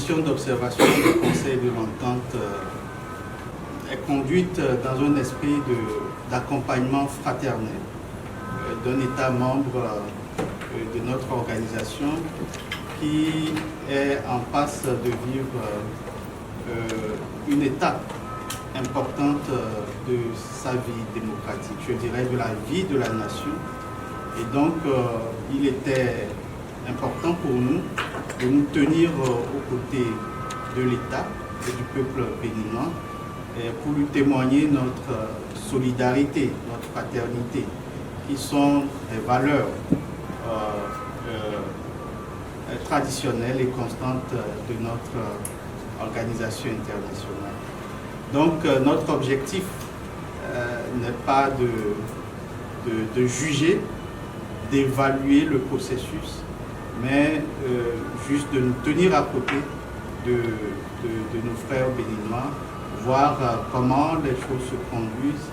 mission d'observation du Conseil de l'Entente est conduite dans un esprit d'accompagnement fraternel d'un État membre de notre organisation qui est en passe de vivre une étape importante de sa vie démocratique, je dirais de la vie de la nation. Et donc, il était important pour nous de nous tenir aux côtés de l'État et du peuple béninois pour lui témoigner notre solidarité, notre fraternité, qui sont des valeurs traditionnelles et constantes de notre organisation internationale. Donc notre objectif n'est pas de juger, d'évaluer le processus, mais juste de nous tenir à côté de nos frères béninois, voir comment les choses se conduisent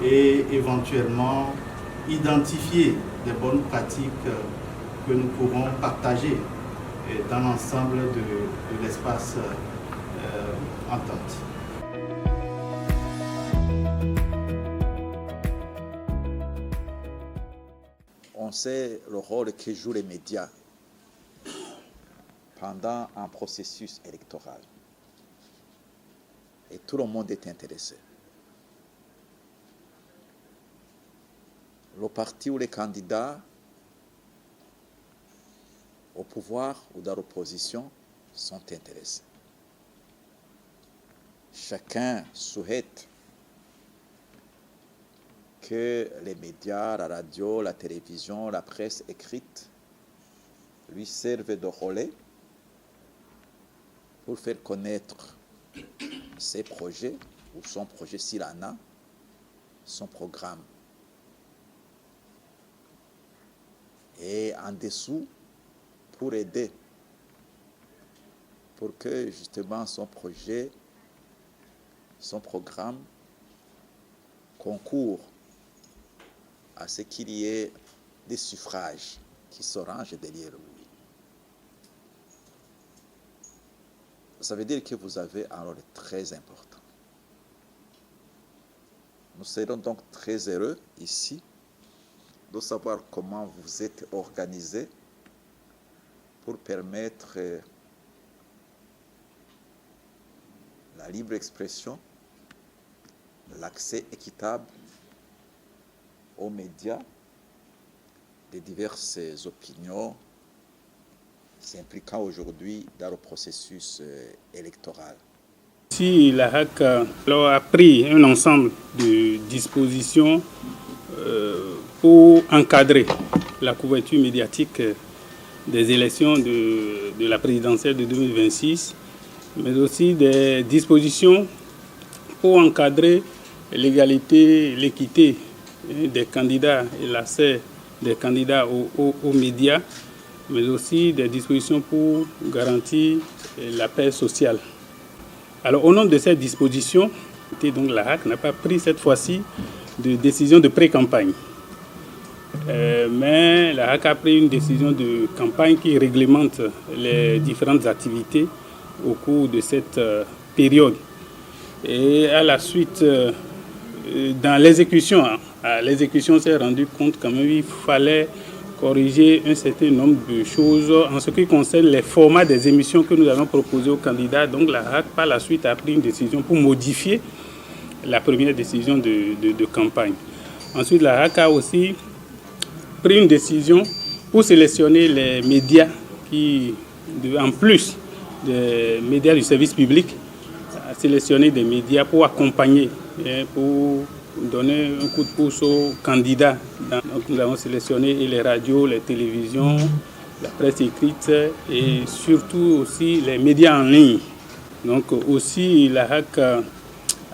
et éventuellement identifier des bonnes pratiques que nous pourrons partager dans l'ensemble de l'espace entente. On sait le rôle que jouent les médias pendant un processus électoral. Et tout le monde est intéressé. Le parti ou les candidats au pouvoir ou dans l'opposition sont intéressés. Chacun souhaite que les médias, la radio, la télévision, la presse écrite lui servent de relais pour faire connaître ses projets ou son projet s'il en a, son programme. Et en dessous, pour aider, pour que justement son projet, son programme concourt à ce qu'il y ait des suffrages qui se rangent derrière lui. Ça veut dire que vous avez un rôle très important. Nous serons donc très heureux ici de savoir comment vous êtes organisés pour permettre la libre expression, l'accès équitable aux médias, des diverses opinions s'impliquant aujourd'hui dans le processus électoral. Si la HAC a pris un ensemble de dispositions pour encadrer la couverture médiatique des élections de la présidentielle de 2026, mais aussi des dispositions pour encadrer l'égalité, l'équité des candidats et l'accès des candidats aux médias, mais aussi des dispositions pour garantir la paix sociale. Alors, au nom de ces dispositions, donc la HAC n'a pas pris cette fois-ci de décision de pré-campagne. Mais la HAC a pris une décision de campagne qui réglemente les différentes activités au cours de cette période. Et à la suite, dans l'exécution, on s'est rendu compte quand même qu'il fallait corriger un certain nombre de choses en ce qui concerne les formats des émissions que nous avons proposées aux candidats. Donc la HAC, par la suite, a pris une décision pour modifier la première décision de campagne. Ensuite, la HAC a aussi pris une décision pour sélectionner les médias qui, en plus des médias du service public, a sélectionné des médias pour accompagner, pour donner un coup de pouce aux candidats. Donc, nous avons sélectionné les radios, les télévisions, la presse écrite et surtout aussi les médias en ligne. Donc aussi, la HAC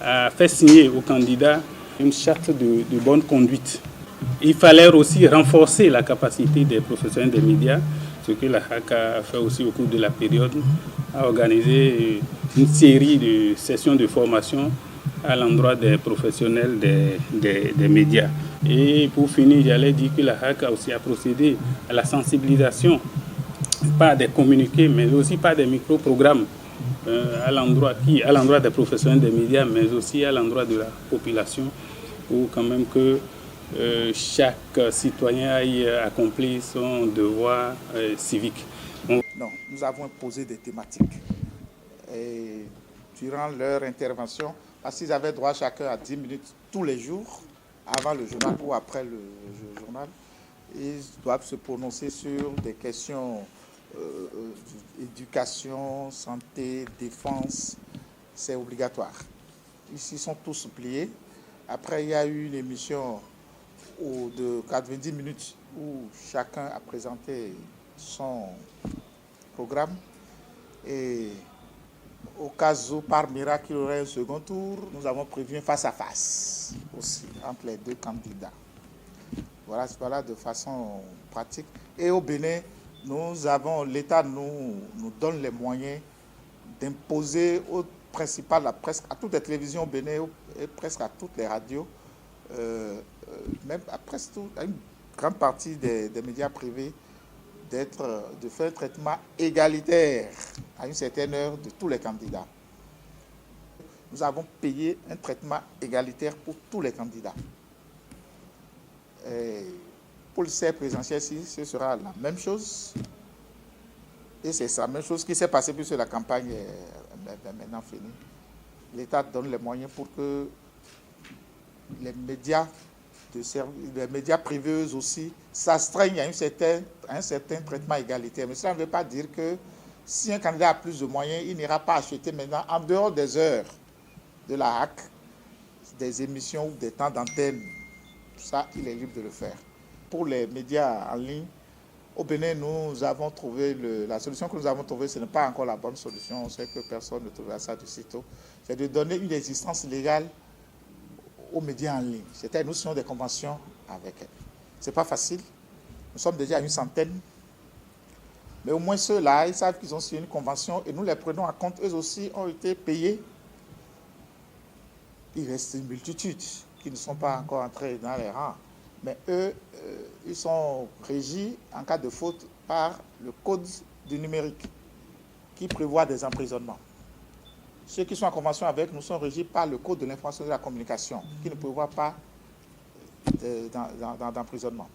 a fait signer aux candidats une charte de bonne conduite. Il fallait aussi renforcer la capacité des professionnels des médias, ce que la HAC a fait aussi au cours de la période, a organisé une série de sessions de formation à l'endroit des professionnels des médias. Et pour finir, j'allais dire que la HAC a aussi procédé à la sensibilisation, pas des communiqués, mais aussi par des micro-programmes à l'endroit des professionnels des médias, mais aussi à l'endroit de la population, pour quand même que chaque citoyen aille accomplir son devoir civique. Non, nous avons posé des thématiques. Et durant leur intervention, parce qu'ils avaient droit chacun à 10 minutes tous les jours, avant le journal ou après le journal, ils doivent se prononcer sur des questions éducation, santé, défense. C'est obligatoire. Ici, ils sont tous pliés. Après, il y a eu une émission de 90 minutes où chacun a présenté son programme. Et au cas où, par miracle, il y aurait un second tour, nous avons prévu un face-à-face aussi entre les deux candidats. Voilà de façon pratique. Et au Bénin, l'État nous donne les moyens d'imposer aux principales, à toutes les télévisions au Bénin et presque à toutes les radios, même à une grande partie des médias privés, de faire un traitement égalitaire à une certaine heure de tous les candidats. Nous avons payé un traitement égalitaire pour tous les candidats. Et pour le CEP présidentiel, ce sera la même chose. Et c'est la même chose qui s'est passée puisque la campagne est maintenant finie. L'État donne les moyens pour que les médias privés aussi s'astreignent à un certain traitement égalitaire. Mais cela ne veut pas dire que si un candidat a plus de moyens, il n'ira pas acheter maintenant, en dehors des heures de la HAC, des émissions ou des temps d'antenne. Ça, il est libre de le faire. Pour les médias en ligne, au Bénin, nous avons trouvé la solution que nous avons trouvée, ce n'est pas encore la bonne solution, on sait que personne ne trouvera ça de sitôt, c'est de donner une existence légale aux médias en ligne. C'est-à-dire nous signons des conventions avec elles. Ce n'est pas facile, nous sommes déjà à 100, mais au moins ceux-là, ils savent qu'ils ont signé une convention et nous les prenons en compte, eux aussi ont été payés. Il reste une multitude qui ne sont pas encore entrés dans les rangs. Mais eux, ils sont régis en cas de faute par le code du numérique qui prévoit des emprisonnements. Ceux qui sont en convention avec nous sont régis par le code de l'information et de la communication qui ne prévoit pas d'emprisonnement.